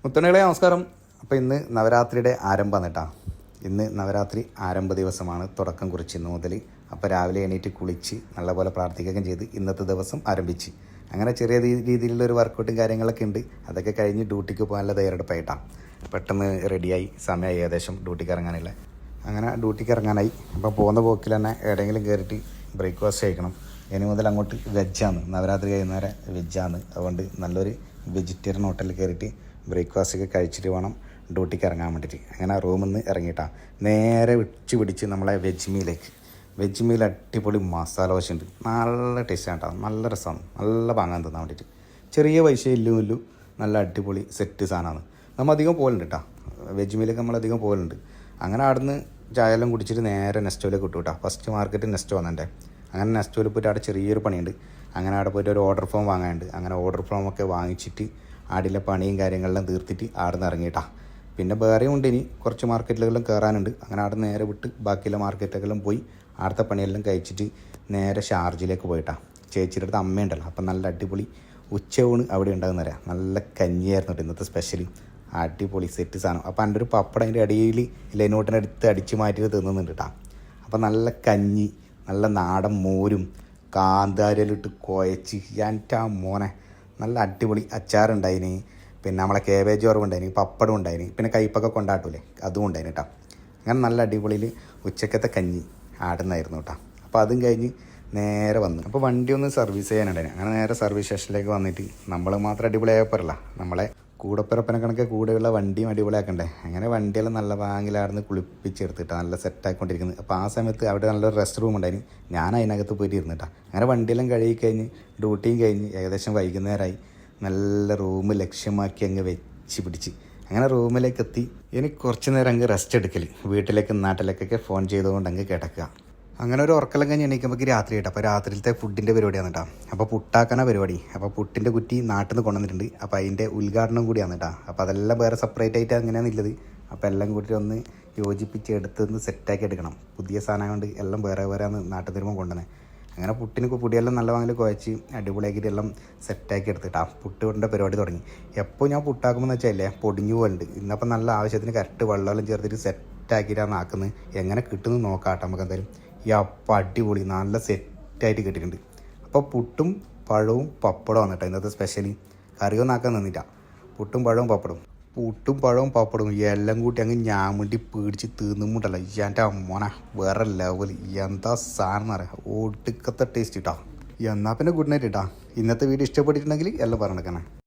മുത്തണികളെ നമസ്കാരം. അപ്പോൾ ഇന്ന് നവരാത്രിയുടെ ആരംഭമാണ് കേട്ടോ. ഇന്ന് നവരാത്രി ആരംഭ ദിവസമാണ്, തുടക്കം കുറിച്ച് ഇന്ന് മുതൽ. അപ്പോൾ രാവിലെ എണീറ്റ് കുളിച്ച് നല്ലപോലെ പ്രാർത്ഥിക്കുകയും ചെയ്ത് ഇന്നത്തെ ദിവസം ആരംഭിച്ച് അങ്ങനെ ചെറിയ രീതിയിലുള്ളൊരു വർക്കൗട്ടും കാര്യങ്ങളൊക്കെ ഉണ്ട്. അതൊക്കെ കഴിഞ്ഞ് ഡ്യൂട്ടിക്ക് പോകാനുള്ള തയ്യാറെടുപ്പായിട്ടാണ്. പെട്ടെന്ന് റെഡിയായി, സമയമായി ഏകദേശം ഡ്യൂട്ടിക്ക് ഇറങ്ങാനില്ല. അങ്ങനെ ഡ്യൂട്ടിക്ക് ഇറങ്ങാനായി. അപ്പോൾ പോകുന്ന പോക്കിൽ തന്നെ എവിടെയെങ്കിലും കയറിയിട്ട് ബ്രേക്ക്ഫാസ്റ്റ് കഴിക്കണം. ഇനി മുതൽ അങ്ങോട്ട് വെജാണ്, നവരാത്രി കഴിയുന്നവരെ വെജാണ്. അതുകൊണ്ട് നല്ലൊരു വെജിറ്റേറിയൻ ഹോട്ടലിൽ കയറിയിട്ട് ബ്രേക്ക്ഫാസ്റ്റൊക്കെ കഴിച്ചിട്ട് വേണം ഡ്യൂട്ടിക്ക് ഇറങ്ങാൻ വേണ്ടിയിട്ട്. അങ്ങനെ റൂമിൽ നിന്ന് ഇറങ്ങിയിട്ടാണ് നേരെ വിളിച്ച് പിടിച്ച് നമ്മളെ വെജ് മീൽ അടിപൊളി മസാല ദോശ ഉണ്ട്. നല്ല ടേസ്റ്റാണ് കേട്ടോ, നല്ല രസമാണ്, നല്ല പാങ്ങാൻ തിന്നാൻ വേണ്ടിയിട്ട്. ചെറിയ പൈസ ഇല്ലു നല്ല അടിപൊളി സെറ്റ് സാധനമാണ്. നമ്മൾ അധികം പോലുണ്ട് കേട്ടോ, വെജ് മീലൊക്കെ നമ്മളധികം പോലുണ്ട്. അങ്ങനെ അവിടുന്ന് ചായ എല്ലാം കുടിച്ചിട്ട് നേരെ നെസ്റ്റോയിലേക്ക് കിട്ടും കേട്ടോ. ഫസ്റ്റ് മാർക്കറ്റ് നെസ്റ്റോ വന്നെ. അങ്ങനെ നെസ്റ്റോയിൽ പോയിട്ട് അവിടെ ചെറിയൊരു പണിയുണ്ട്. അങ്ങനെ അവിടെ പോയിട്ട് ഒരു ഓർഡർ ഫോം വാങ്ങാനുണ്ട്. അങ്ങനെ ഓർഡർ ഫോമൊക്കെ വാങ്ങിച്ചിട്ട് ആടിലെ പണിയും കാര്യങ്ങളെല്ലാം തീർത്തിട്ട് അവിടെ നിന്ന് ഇറങ്ങിയിട്ടാ. പിന്നെ വേറെയും ഉണ്ട്, ഇനി കുറച്ച് മാർക്കറ്റിലെല്ലാം കയറാനുണ്ട്. അങ്ങനെ അവിടെ നേരെ വിട്ട് ബാക്കിയുള്ള മാർക്കറ്റൊക്കെല്ലാം പോയി അവിടുത്തെ പണിയെല്ലാം കഴിച്ചിട്ട് നേരെ ഷാർജയിലേക്ക് പോയിട്ടാ. ചേച്ചിയുടെ അടുത്ത് അമ്മയുണ്ടല്ലോ, അപ്പം നല്ല അടിപൊളി ഉച്ചയൂണ് അവിടെ ഉണ്ടാകുന്ന നല്ല കഞ്ഞിയായിരുന്നു കേട്ടോ ഇന്നത്തെ സ്പെഷ്യൽ. അടിപൊളി സെറ്റ് സാധനം. അപ്പോൾ എൻ്റെ ഒരു പപ്പടം അതിൻ്റെ അടിയിൽ ലൈനോട്ടിനടുത്ത് അടിച്ച് മാറ്റിയിട്ട് തിന്നുന്നുണ്ട് കേട്ടോ. അപ്പോൾ നല്ല കഞ്ഞി, നല്ല നാടൻ മോരും കാന്താരിയിലിട്ട് കുഴച്ച് എൻ്റെ മോനെ നല്ല അടിപൊളി അച്ചാറുണ്ടായിന്. പിന്നെ നമ്മളെ കേബേജ് വറവുണ്ടായിന്, പപ്പടം ഉണ്ടായിന്, പിന്നെ കയ്പ്പൊക്കെ കൊണ്ടാട്ടൂലേ അതും ഉണ്ടായിന് കേട്ടോ. അങ്ങനെ നല്ല അടിപൊളിയിൽ ഉച്ചക്കത്തെ കഞ്ഞി ആടുന്നായിരുന്നു കേട്ടോ. അപ്പോൾ അതും കഴിഞ്ഞ് നേരെ വന്നു. അപ്പോൾ വണ്ടി ഒന്ന് സർവീസ് ചെയ്യാനുണ്ടായിരുന്നു. അങ്ങനെ നേരെ സർവീസ് സ്റ്റേഷനിലേക്ക് വന്നിട്ട് നമ്മൾ മാത്രം അടിപൊളിയായപ്പോഴല്ല, നമ്മളെ കൂടപ്പിറപ്പനെ കണക്കെ കൂടെയുള്ള വണ്ടിയും അടിപൊളിയാക്കണ്ടേ. അങ്ങനെ വണ്ടിയെല്ലാം നല്ല വാങ്ങിലാടുന്ന് കുളിപ്പിച്ചെടുത്തിട്ടാണ് നല്ല സെറ്റാക്കിക്കൊണ്ടിരിക്കുന്നത്. അപ്പോൾ ആ സമയത്ത് അവിടെ നല്ലൊരു റെസ്റ്റ് റൂം ഉണ്ടായിരുന്നു. ഞാൻ അതിനകത്ത് പോയിട്ട് ഇരുന്നിട്ടാണ്. അങ്ങനെ വണ്ടിയെല്ലാം കഴുകി കഴിഞ്ഞ് ഡ്യൂട്ടിയും കഴിഞ്ഞ് ഏകദേശം വൈകുന്നേരമായി. നല്ല റൂം ലക്ഷ്യമാക്കി അങ്ങ് വെച്ച് പിടിച്ച് അങ്ങനെ റൂമിലേക്ക് എത്തി. എനിക്ക് കുറച്ച് നേരം അങ്ങ് റെസ്റ്റ് എടുക്കൽ, വീട്ടിലേക്കും നാട്ടിലേക്കൊക്കെ ഫോൺ ചെയ്തുകൊണ്ട് അങ്ങ് കിടക്കുക. അങ്ങനെ ഒരു ഉറക്കെല്ലാം കഴിഞ്ഞ് എണീക്കുമ്പോൾ രാത്രി കേട്ടോ. അപ്പോൾ രാത്രിയിലത്തെ ഫുഡിൻ്റെ പരിപാടിയാണ് കേട്ടോ. അപ്പോൾ പുട്ടാക്കാനാണ് പരിപാടി. അപ്പോൾ പുട്ടിൻ്റെ കുറ്റി നാട്ടിൽ നിന്ന് കൊണ്ടുവന്നിട്ടുണ്ട്. അപ്പോൾ അതിൻ്റെ ഉദ്ഘാടനം കൂടിയാണ് കേട്ടോ. അപ്പോൾ അതെല്ലാം വേറെ സെപ്പറേറ്റ് ആയിട്ട് അങ്ങനെയാണുള്ളത്. അപ്പോൾ എല്ലാം കൂടി ഒന്ന് യോജിപ്പിച്ച് എടുത്തൊന്ന് സെറ്റാക്കി എടുക്കണം. പുതിയ സാധനം കൊണ്ട് എല്ലാം വേറെ വേറെയാണ് നാട്ടിൽ തരുമ്പോൾ കൊണ്ടുവന്നത്. അങ്ങനെ പുട്ടിന് പൊടിയെല്ലാം നല്ല വാങ്ങൽ കുഴച്ച് അടിപൊളിയാക്കിയിട്ട് എല്ലാം സെറ്റാക്കി എടുത്തിട്ടാ പുട്ട് കൊണ്ട പരിപാടി തുടങ്ങി. എപ്പോൾ ഞാൻ പുട്ടാക്കുമ്പോൾ വെച്ചാൽ പൊടിഞ്ഞു പോലുണ്ട്. ഇന്നപ്പോൾ നല്ല ആവശ്യത്തിന് കറക്റ്റ് വെള്ളമെല്ലാം ചേർത്തിട്ട് സെറ്റാക്കിയിട്ടാണ് ആക്കുന്നത്. എങ്ങനെ കിട്ടുമെന്ന് നോക്കാം കേട്ടോ നമുക്ക് എന്തായാലും. ഈ അപ്പം അടിപൊളി നല്ല സെറ്റായിട്ട് കിട്ടിയിട്ടുണ്ട്. അപ്പോൾ പുട്ടും പഴവും പപ്പടവും കേട്ടോ ഇന്നത്തെ സ്പെഷ്യലി. കറിയൊന്നും ആക്കാൻ നിന്നില്ല. പുട്ടും പഴവും പപ്പടവും എല്ലാം കൂട്ടി അങ്ങ് ഞാമുണ്ടി പേടിച്ച് തീർന്നുമുണ്ടല്ലോ. എൻ്റെ അമ്മോനെ വേറെ ലെവൽ. എന്താ സാധനം എന്ന് പറയാം, ഒടുക്കത്തെ ടേസ്റ്റ് കിട്ടാം. എന്നാൽ പിന്നെ ഗുഡ് നൈറ്റ് കേട്ടോ. ഇന്നത്തെ വീഡിയോ ഇഷ്ടപ്പെട്ടിട്ടുണ്ടെങ്കിൽ എല്ലാം പറഞ്ഞേക്കണേ.